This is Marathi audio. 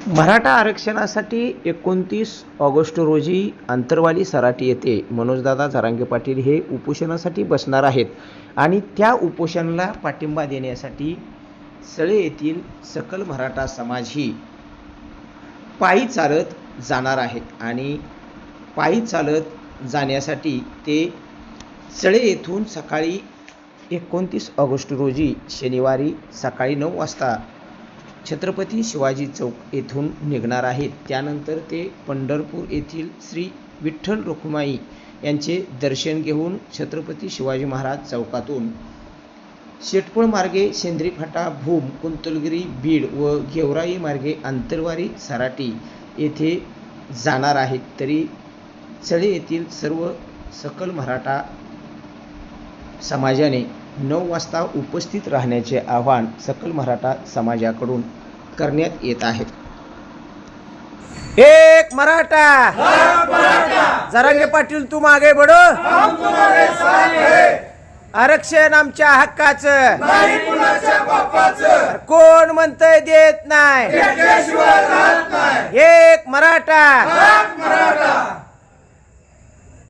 मराठा आरक्षणासाठी 29 ऑगस्ट रोजी अंतरवाली सराटी येथे मनोजदादा जरांगे पाटील हे उपोषणासाठी बसणार आहेत आणि त्या उपोषणाला पाठिंबा देण्यासाठी सळे येथील सकल मराठा समाज ही पायी चालत जाणार आहेत आणि पायी चालत जाण्यासाठी ते सळे येथून सकाळी 29 ऑगस्ट रोजी शनिवारी सकाळी 9 वाजता छत्रपती शिवाजी चौक येथून निघणार आहेत। त्यानंतर ते पंढरपूर येथील श्री विठ्ठल रुक्माई यांचे दर्शन घेऊन छत्रपती शिवाजी महाराज चौकातून शेटपळ मार्गे शेंद्री फाटा भूम कुंतलगिरी बीड व गेवराई मार्गे अंतरवारी सराटी येथे जाणार आहेत। तरी सळे येथील सर्व सकल मराठा समाजाने 9 वाजता उपस्थित राहण्याचे आवाहन सकल मराठा समाजाकडून करण्यात येत आहे। एक मराठा, जरांगे पाटील तुम आगे बढ़ो, हम तुम्हारे साथ हैं। आरक्षण आमच्या हक्काचं नाही, कुणाच्या बापाचं। कोण म्हणतंय देत नाही, एक मराठा,